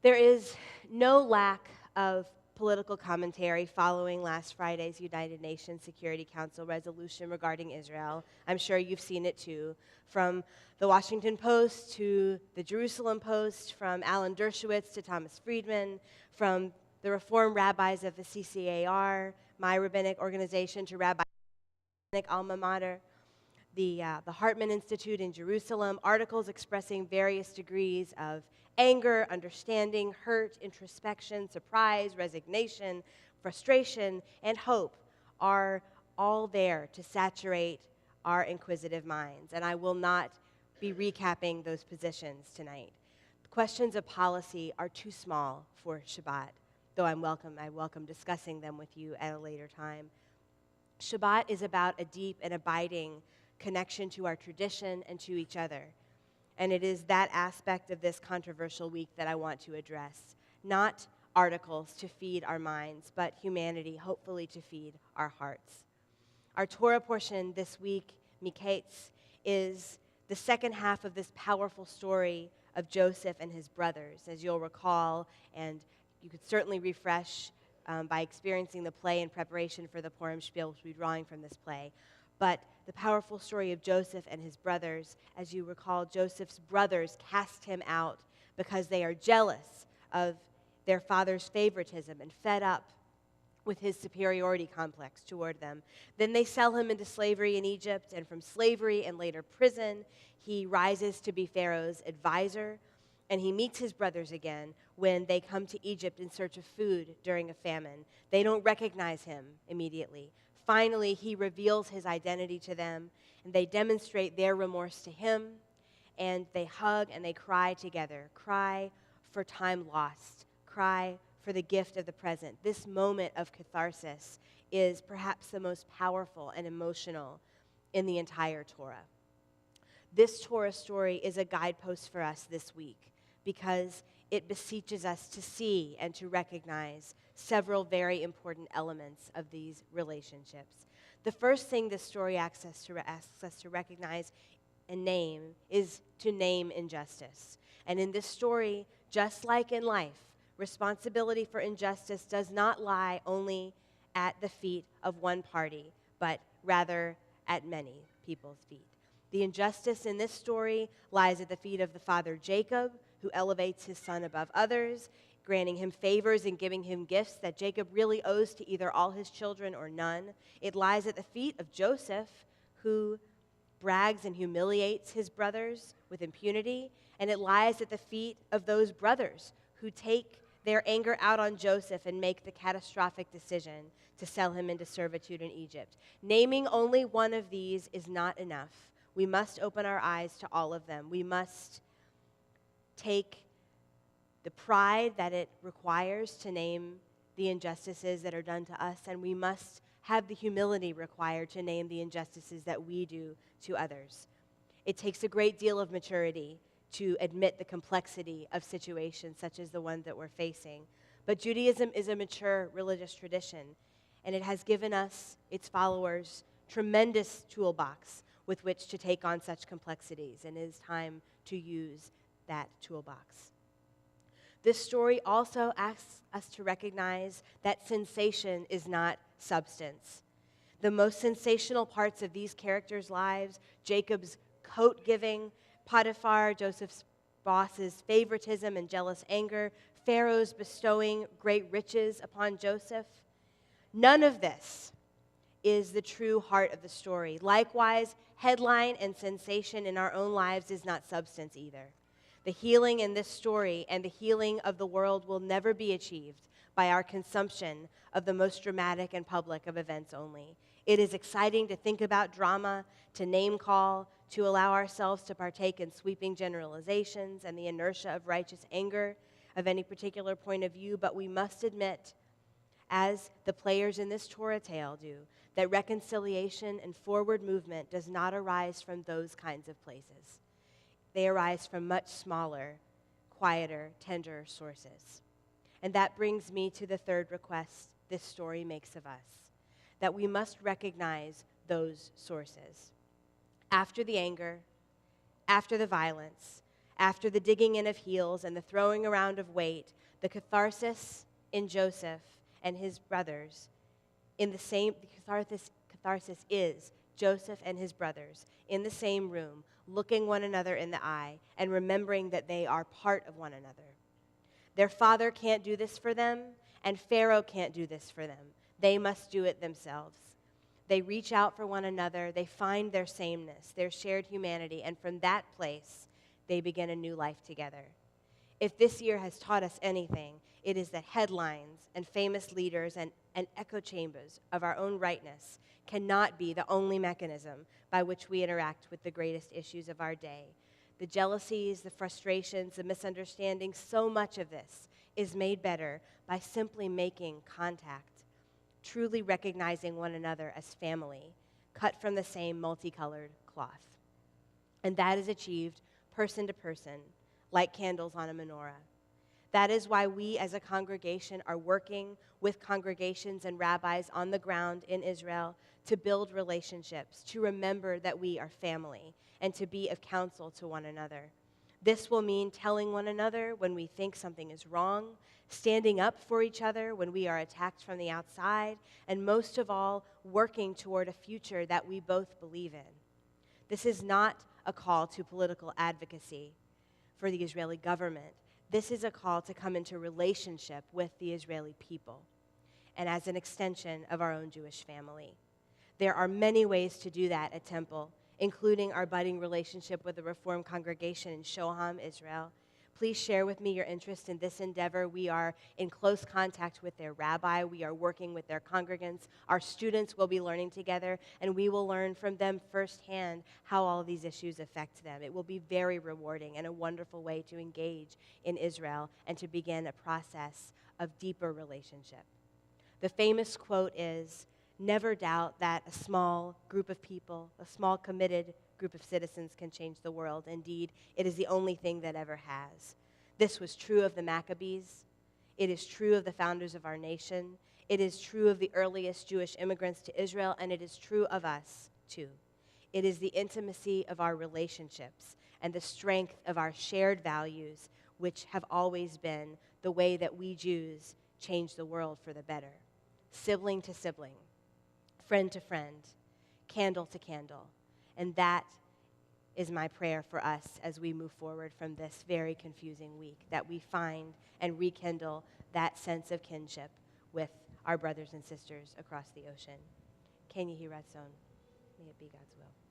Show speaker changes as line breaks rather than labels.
There is no lack of political commentary following last Friday's United Nations Security Council resolution regarding Israel. I'm sure you've seen it too, from the Washington Post to the Jerusalem Post, from Alan Dershowitz to Thomas Friedman, from the Reform rabbis of the CCAR, my rabbinic organization, to Rabbi alma mater, the Hartman Institute in Jerusalem, articles expressing various degrees of anger, understanding, hurt, introspection, surprise, resignation, frustration, and hope are all there to saturate our inquisitive minds. And I will not be recapping those positions tonight. Questions of policy are too small for Shabbat, though I welcome discussing them with you at a later time. Shabbat is about a deep and abiding connection to our tradition and to each other. And it is that aspect of this controversial week that I want to address. Not articles to feed our minds, but humanity, hopefully to feed our hearts. Our Torah portion this week, Miketz, is the second half of this powerful story of Joseph and his brothers. As you'll recall, and you could certainly refresh by experiencing the play in preparation for the Purim Spiel, which we'll be drawing from this play. But the powerful story of Joseph and his brothers, as you recall, Joseph's brothers cast him out because they are jealous of their father's favoritism and fed up with his superiority complex toward them. Then they sell him into slavery in Egypt, and from slavery and later prison, he rises to be Pharaoh's advisor, and he meets his brothers again when they come to Egypt in search of food during a famine. They don't recognize him immediately. Finally, he reveals his identity to them, and they demonstrate their remorse to him, and they hug and they cry together. Cry for time lost. Cry for the gift of the present. This moment of catharsis is perhaps the most powerful and emotional in the entire Torah. This Torah story is a guidepost for us this week because it beseeches us to see and to recognize several very important elements of these relationships. The first thing this story asks us to recognize and name is to name injustice. And in this story, just like in life, responsibility for injustice does not lie only at the feet of one party, but rather at many people's feet. The injustice in this story lies at the feet of the father Jacob, who elevates his son above others, granting him favors and giving him gifts that Jacob really owes to either all his children or none. It lies at the feet of Joseph, who brags and humiliates his brothers with impunity. And it lies at the feet of those brothers who take their anger out on Joseph and make the catastrophic decision to sell him into servitude in Egypt. Naming only one of these is not enough. We must open our eyes to all of them. We must take the pride that it requires to name the injustices that are done to us, and we must have the humility required to name the injustices that we do to others. It takes a great deal of maturity to admit the complexity of situations such as the one that we're facing. But Judaism is a mature religious tradition, and it has given us, its followers, tremendous toolbox with which to take on such complexities, and it is time to use that toolbox. This story also asks us to recognize that sensation is not substance. The most sensational parts of these characters' lives, Jacob's coat giving, Potiphar, Joseph's boss's favoritism and jealous anger, Pharaoh's bestowing great riches upon Joseph, none of this is the true heart of the story. Likewise, headline and sensation in our own lives is not substance either. The healing in this story and the healing of the world will never be achieved by our consumption of the most dramatic and public of events only. It is exciting to think about drama, to name call, to allow ourselves to partake in sweeping generalizations and the inertia of righteous anger of any particular point of view, but we must admit, as the players in this Torah tale do, that reconciliation and forward movement does not arise from those kinds of places. They arise from much smaller, quieter, tenderer sources. And that brings me to the third request this story makes of us, that we must recognize those sources. After the anger, after the violence, After the digging in of heels and the throwing around of weight, the catharsis in Joseph and his brothers, catharsis is Joseph and his brothers in the same room, looking one another in the eye and remembering that they are part of one another. Their father can't do this for them, and Pharaoh can't do this for them. They must do it themselves. They reach out for one another. They find their sameness, their shared humanity, and from that place, they begin a new life together. If this year has taught us anything, it is that headlines and famous leaders and echo chambers of our own rightness cannot be the only mechanism by which we interact with the greatest issues of our day. The jealousies, the frustrations, the misunderstandings, so much of this is made better by simply making contact, truly recognizing one another as family, cut from the same multicolored cloth. And that is achieved person to person, like candles on a menorah. That is why we as a congregation are working with congregations and rabbis on the ground in Israel to build relationships, to remember that we are family, and to be of counsel to one another. This will mean telling one another when we think something is wrong, standing up for each other when we are attacked from the outside, and most of all, working toward a future that we both believe in. This is not a call to political advocacy for the Israeli government. This is a call to come into relationship with the Israeli people and as an extension of our own Jewish family. There are many ways to do that at Temple, including our budding relationship with the Reformed congregation in Shoham, Israel. Please share with me your interest in this endeavor. We are in close contact with their rabbi. We are working with their congregants. Our students will be learning together, and we will learn from them firsthand how all of these issues affect them. It will be very rewarding and a wonderful way to engage in Israel and to begin a process of deeper relationship. The famous quote is, "Never doubt that a small group of people, a small committed group of citizens can change the world. Indeed, it is the only thing that ever has." This was true of the Maccabees. It is true of the founders of our nation. It is true of the earliest Jewish immigrants to Israel, and it is true of us, too. It is the intimacy of our relationships and the strength of our shared values, which have always been the way that we Jews change the world for the better. Sibling to sibling, friend to friend, candle to candle. And that is my prayer for us as we move forward from this very confusing week, that we find and rekindle that sense of kinship with our brothers and sisters across the ocean. Ken Yehi Ratzon. May it be God's will.